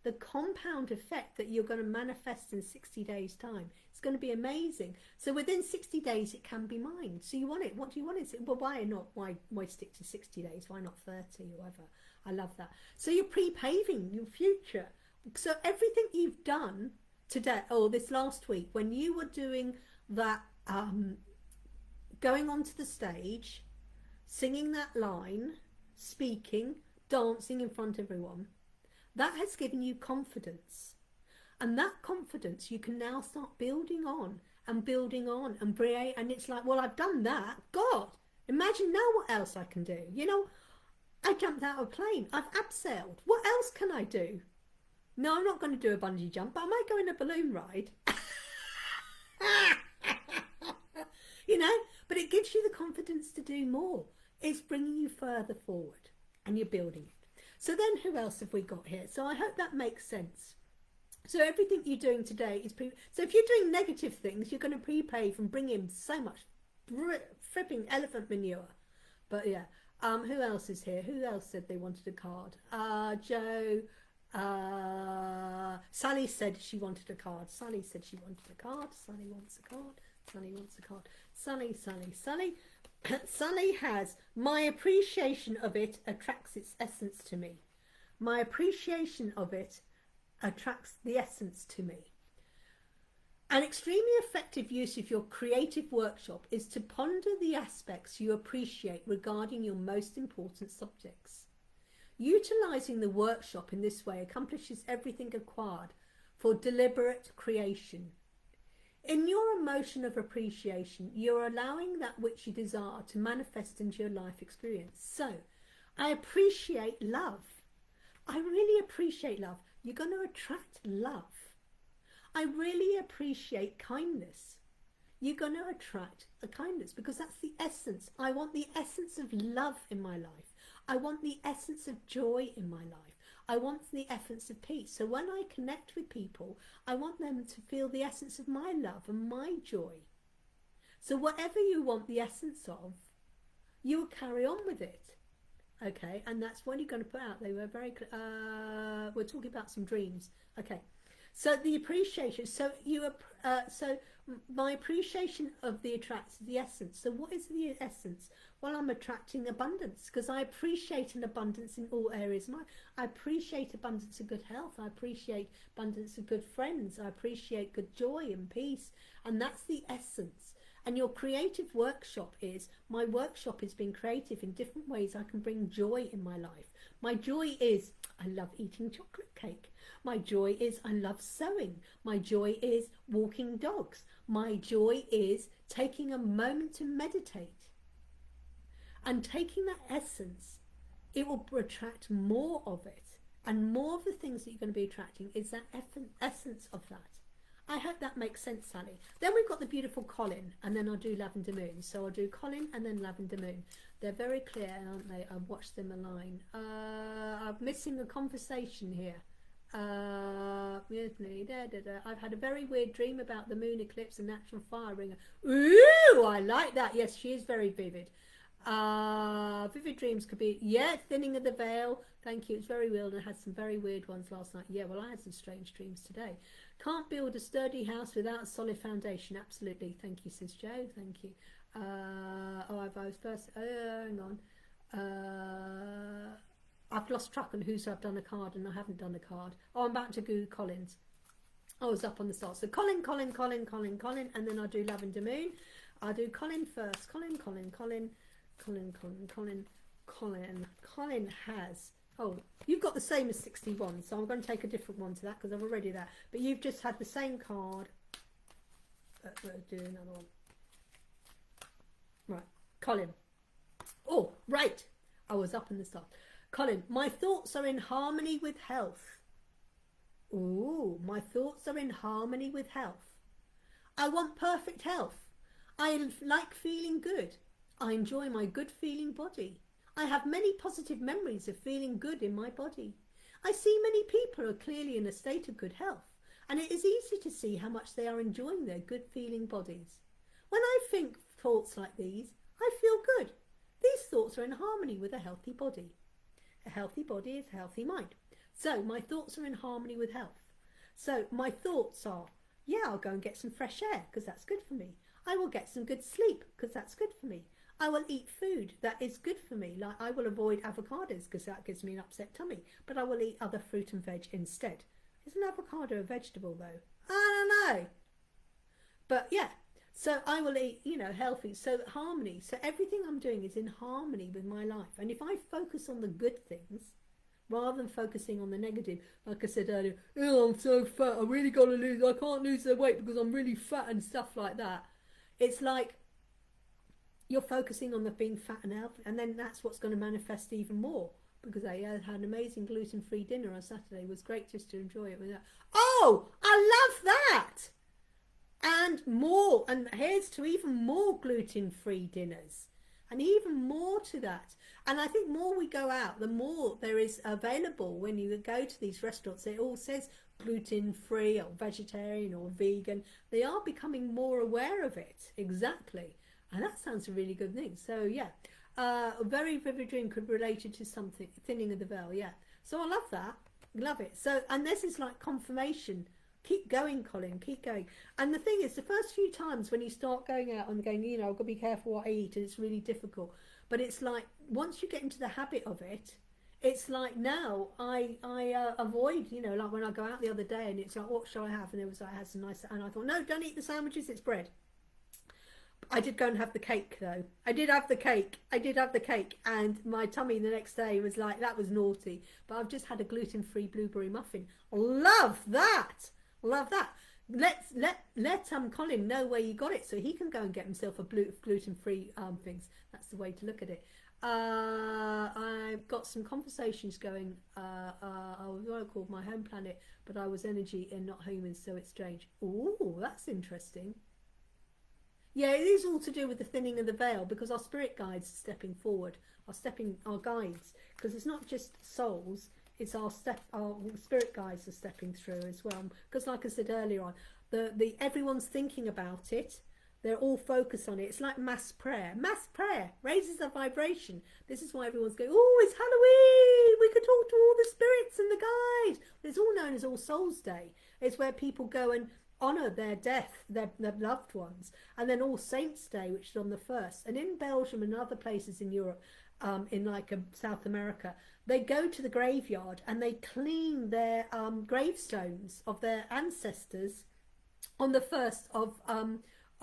the compound effect that you're going to manifest in 60 days time, it's going to be amazing. So within 60 days it can be mine. So you want it. What do you want? Well, why not? Why stick to 60 days? Why not 30 or whatever? I love that. So you're pre-paving your future. So everything you've done today or this last week, when you were doing that, going onto the stage, singing that line, speaking, dancing in front of everyone, that has given you confidence. And that confidence you can now start building on and create. And it's like, well, I've done that. God, imagine now what else I can do. You know, I jumped out of a plane. I've abseiled. What else can I do? No, I'm not going to do a bungee jump, but I might go in a balloon ride. You know, but it gives you the confidence to do more. It's bringing you further forward and you're building it. So then who else have we got here? So I hope that makes sense. So everything you're doing today is so if you're doing negative things, you're going to pre-pave and bring in so much fripping elephant manure. But yeah, who else is here? Who else said they wanted a card? Joe, Sally said she wanted a card. Sally said she wanted a card. Sally wants a card. Sally wants a card. Sally. Sally has, my appreciation of it attracts its essence to me. My appreciation of it attracts the essence to me. An extremely effective use of your creative workshop is to ponder the aspects you appreciate regarding your most important subjects. Utilizing the workshop in this way accomplishes everything acquired for deliberate creation. In your emotion of appreciation, you're allowing that which you desire to manifest into your life experience. So, I appreciate love. I really appreciate love. You're going to attract love. I really appreciate kindness. You're going to attract the kindness because that's the essence. I want the essence of love in my life. I want the essence of joy in my life. I want the essence of peace. So when I connect with people, I want them to feel the essence of my love and my joy. So whatever you want the essence of, you will carry on with it. Okay, and that's what you're going to put out. They were very, we're talking about some dreams. Okay, so the appreciation. So my appreciation of the attracts the essence. So what is the essence? Well, I'm attracting abundance because I appreciate an abundance in all areas of life. I appreciate abundance of good health. I appreciate abundance of good friends. I appreciate good joy and peace. And that's the essence. And your creative workshop is, my workshop is being creative in different ways I can bring joy in my life. My joy is, I love eating chocolate cake. My joy is, I love sewing. My joy is walking dogs. My joy is taking a moment to meditate. And taking that essence, it will attract more of it. And more of the things that you're going to be attracting is that essence of that. I hope that makes sense, Sally. Then we've got the beautiful Colin, and then I'll do Lavender Moon. So I'll do Colin and then Lavender Moon. They're very clear, aren't they? I've watched them align. I'm missing a conversation here. I've had a very weird dream about the moon eclipse and natural fire ring. Ooh, I like that. Yes, she is very vivid. Vivid dreams could be, yeah, thinning of the veil. Thank you. It's very weird. I had some very weird ones last night. Yeah, well, I had some strange dreams today. Can't build a sturdy house without a solid foundation. Absolutely. Thank you, Sis Joe. Thank you. I was first. Hang on. I've lost track on who's I've done a card and I haven't done a card. Oh, I'm about to do Collins. I was up on the start. So Colin, and then I'll do Lavender Moon. I'll do Colin first. Colin has, oh, you've got the same as 61, so I'm going to take a different one to that because I've already that. But you've just had the same card. We'll do another one. Right, Colin. Oh, right. I was up in the start. Colin, my thoughts are in harmony with health. Ooh, my thoughts are in harmony with health. I want perfect health. I like feeling good. I enjoy my good feeling body. I have many positive memories of feeling good in my body. I see many people are clearly in a state of good health, and it is easy to see how much they are enjoying their good feeling bodies. When I think thoughts like these, I feel good. These thoughts are in harmony with a healthy body. A healthy body is a healthy mind. So my thoughts are in harmony with health. So my thoughts are, yeah, I'll go and get some fresh air because that's good for me. I will get some good sleep because that's good for me. I will eat food that is good for me. Like I will avoid avocados because that gives me an upset tummy. But I will eat other fruit and veg instead. Is an avocado a vegetable though? I don't know. But yeah, so I will eat, you know, healthy. So harmony. So everything I'm doing is in harmony with my life. And if I focus on the good things, rather than focusing on the negative, like I said earlier, oh, I'm so fat, I really got to lose, I can't lose the weight because I'm really fat and stuff like that. It's like you're focusing on the being fat and healthy, and then that's what's going to manifest even more. Because I had an amazing gluten-free dinner on Saturday. It was great just to enjoy it with that. Oh, I love that! And more, and here's to even more gluten-free dinners, and even more to that. And I think more we go out, the more there is available when you go to these restaurants. It all says gluten-free or vegetarian or vegan. They are becoming more aware of it. Exactly. And that sounds a really good thing. So yeah, a very vivid dream could be related to something, thinning of the veil. Yeah. So I love that. Love it. So, and this is like confirmation. Keep going, Colin, keep going. And the thing is, the first few times when you start going out and going, you know, I've got to be careful what I eat, and it's really difficult. But it's like, once you get into the habit of it, it's like now I avoid, you know, like when I go out the other day and it's like, what shall I have? And it was like, I had some nice, and I thought, no, don't eat the sandwiches, it's bread. I did go and have the cake though. I did have the cake, and my tummy the next day was like, that was naughty. But I've just had a gluten-free blueberry muffin. Love that. Love that. Let Colin know where you got it so he can go and get himself a gluten-free things. That's the way to look at it. I've got some conversations going. I was what I called my home planet, but I was energy and not humans, so it's strange. Ooh, that's interesting. Yeah, it is all to do with the thinning of the veil, because our spirit guides are stepping forward, our guides, because it's not just souls, it's our spirit guides are stepping through as well. Because like I said earlier on, the everyone's thinking about it, they're all focused on it. It's like mass prayer. Mass prayer raises the vibration. This is why everyone's going, oh, it's Halloween, we could talk to all the spirits and the guides. It's all known as All Souls Day. It's where people go and honour their death, their loved ones. And then All Saints Day, which is on the 1st. And in Belgium and other places in Europe, in like South America, they go to the graveyard and they clean their gravestones of their ancestors on the 1st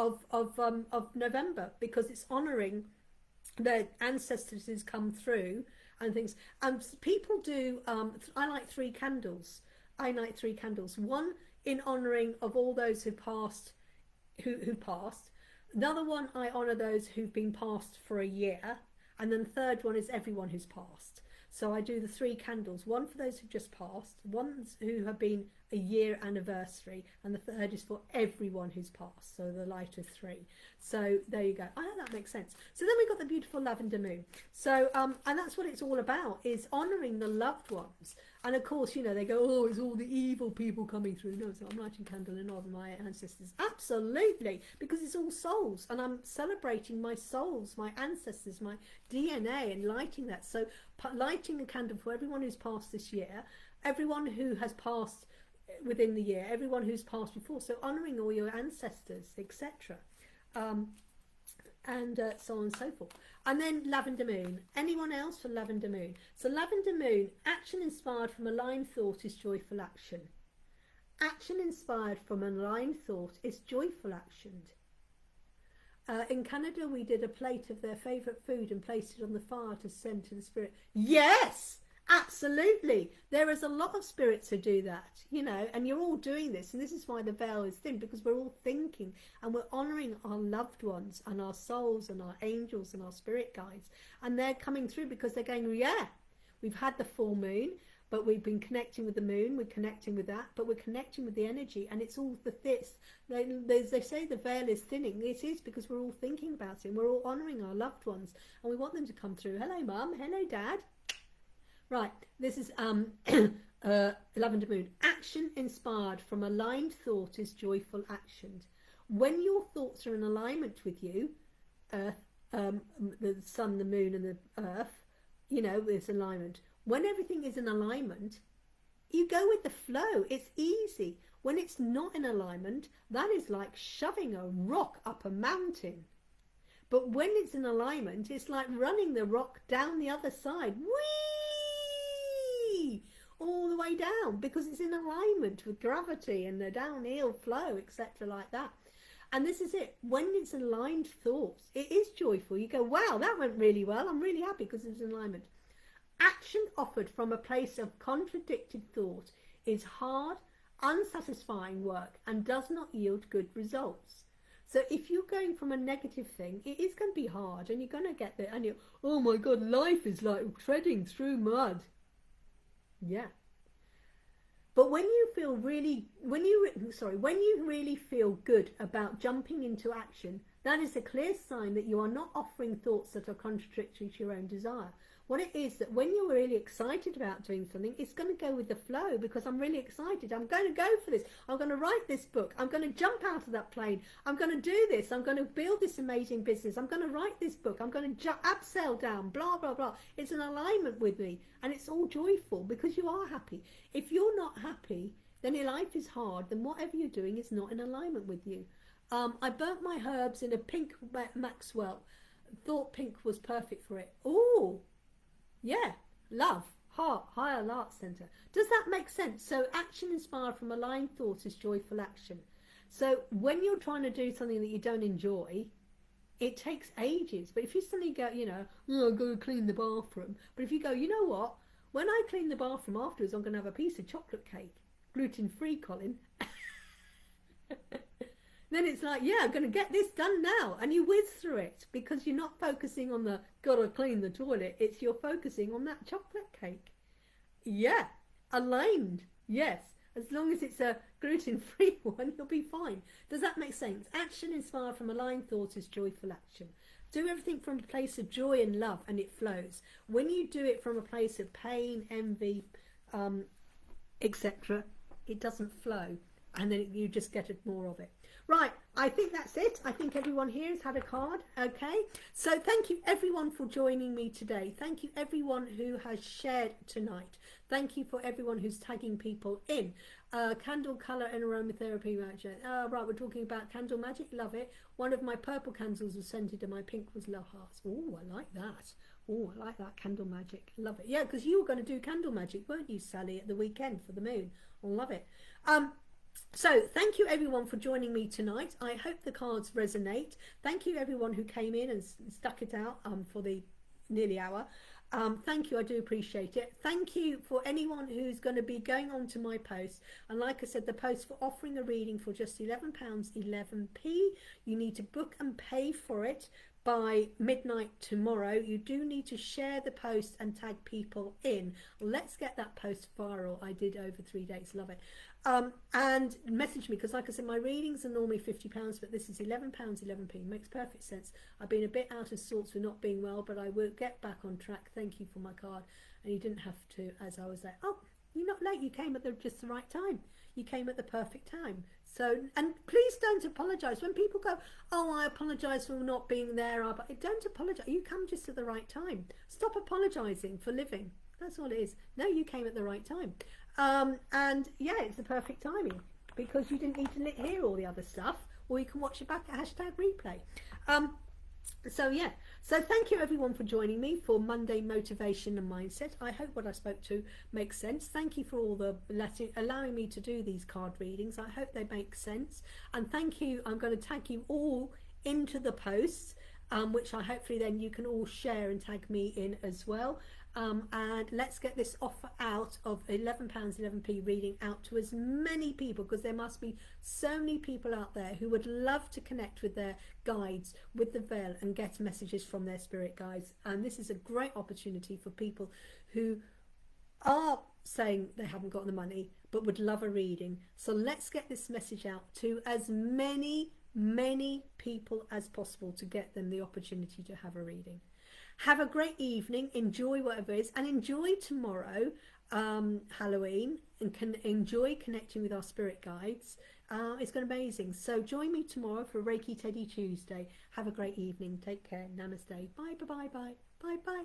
of November, because it's honouring the ancestors who's come through and things. And people do, I light 3 candles. I light 3 candles. One in honouring of all those who passed, who passed. Another one, I honour those who've been passed for a year. And then the third one is everyone who's passed. So I do the 3 candles, one for those who've just passed, ones who have been a year anniversary, and the third is for everyone who's passed, so the light of 3. So there you go. I hope that makes sense. So then we've got the beautiful lavender moon. So and that's what it's all about, is honouring the loved ones. And of course, you know, they go, oh, it's all the evil people coming through. No, so I'm lighting candle in honour of my ancestors. Absolutely, because it's all souls, and I'm celebrating my souls, my ancestors, my DNA, and lighting that. So lighting a candle for everyone who's passed this year, everyone who has passed within the year, everyone who's passed before. So honouring all your ancestors, etc. And so on and so forth. And then lavender moon. Anyone else for lavender moon? So lavender moon, action inspired from aligned thought is joyful action. Action inspired from aligned thought is joyful action. In Canada, we did a plate of their favourite food and placed it on the fire to send to the spirit. Yes, absolutely. There is a lot of spirits who do that, you know, and you're all doing this. And this is why the veil is thin, because we're all thinking and we're honouring our loved ones and our souls and our angels and our spirit guides. And they're coming through because they're going, yeah, we've had the full moon, but we've been connecting with the moon, we're connecting with that, but we're connecting with the energy, and it's all this. They say the veil is thinning. It is because we're all thinking about it, and we're all honouring our loved ones, and we want them to come through. Hello, Mum. Hello, Dad. Right, this is lavender moon. Action inspired from aligned thought is joyful action. When your thoughts are in alignment with you, Earth, the sun, the moon, and the earth, you know, there's alignment. When everything is in alignment, you go with the flow. It's easy. When it's not in alignment, that is like shoving a rock up a mountain. But when it's in alignment, it's like running the rock down the other side. Whee! All the way down, because it's in alignment with gravity and the downhill flow, etc. like that. And this is it. When it's aligned thoughts, it is joyful. You go, wow, that went really well. I'm really happy because it's in alignment. Action offered from a place of contradicted thought is hard, unsatisfying work and does not yield good results. So if you're going from a negative thing, it is going to be hard, and you're going to get there and you're, oh my God, life is like treading through mud. Yeah. But when you feel really, when you really feel good about jumping into action, that is a clear sign that you are not offering thoughts that are contradictory to your own desire. What it is that when you're really excited about doing something, it's going to go with the flow, because I'm really excited. I'm going to go for this. I'm going to write this book. I'm going to jump out of that plane. I'm going to do this. I'm going to build this amazing business. I'm going to write this book. I'm going to abseil down, blah, blah, blah. It's an alignment with me, and it's all joyful because you are happy. If you're not happy, then your life is hard. Then whatever you're doing is not in alignment with you. I burnt my herbs in a pink Maxwell. Thought pink was perfect for it. Oh, yeah, love, heart, higher heart center. Does that make sense? So action inspired from aligned thought is joyful action. So when you're trying to do something that you don't enjoy, it takes ages. But if you suddenly go, you know, oh, I'm going to clean the bathroom. But if you go, you know what? When I clean the bathroom afterwards, I'm going to have a piece of chocolate cake. Gluten-free, Colin. Then it's like, yeah, I'm going to get this done now. And you whiz through it because you're not focusing on the gotta clean the toilet. It's you're focusing on that chocolate cake. Yeah, aligned. Yes, as long as it's a gluten-free one, you'll be fine. Does that make sense? Action inspired from aligned thought is joyful action. Do everything from a place of joy and love, and it flows. When you do it from a place of pain, envy, etc., it doesn't flow, and then you just get more of it. Right, I think that's it. I think everyone here has had a card. Okay, so thank you everyone for joining me today. Thank you everyone who has shared tonight. Thank you for everyone who's tagging people in. Candle colour and aromatherapy magic. Right, we're talking about candle magic. Love it. One of my purple candles was scented and my pink was love hearts. Oh, I like that. Oh, I like that candle magic. Love it. Yeah, because you were going to do candle magic, weren't you, Sally, at the weekend for the moon? I love it. So thank you everyone for joining me tonight. I hope the cards resonate. Thank you everyone who came in and stuck it out for the nearly hour. Thank you, I do appreciate it. Thank you for anyone who's going to be going on to my post. And like I said, the post for offering a reading for just £11, 11p. You need to book and pay for it by midnight tomorrow. You do need to share the post and tag people in. Let's get that post viral. I did over 3 days, love it. And message me, because like I said, my readings are normally £50, but this is £11, 11p. Makes perfect sense. I've been a bit out of sorts for not being well, but I will get back on track. Thank you for my card. And you didn't have to, as I was there. Oh, you're not late. You came at just the right time. You came at the perfect time. So, and please don't apologise. When people go, oh, I apologise for not being there, don't apologise. You come just at the right time. Stop apologising for living. That's all it is. No, you came at the right time. And yeah, it's the perfect timing, because you didn't need to hear all the other stuff, or you can watch it back at #replay. So yeah, so thank you everyone for joining me for Monday Motivation and Mindset. I hope what I spoke to makes sense. Thank you for all the allowing me to do these card readings. I hope they make sense, and thank you. I'm going to tag you all into the posts, which I hopefully then you can all share and tag me in as well. And let's get this offer out of £11, 11p reading out to as many people, because there must be so many people out there who would love to connect with their guides, with the veil, and get messages from their spirit guides. And this is a great opportunity for people who are saying they haven't got the money but would love a reading. So let's get this message out to as many people as possible to get them the opportunity to have a reading. Have a great evening, enjoy whatever it is, and enjoy tomorrow, Halloween, and enjoy connecting with our spirit guides. It's going to be amazing. So join me tomorrow for Reiki Teddy Tuesday. Have a great evening. Take care. Namaste. Bye, bye, bye, bye, bye, bye.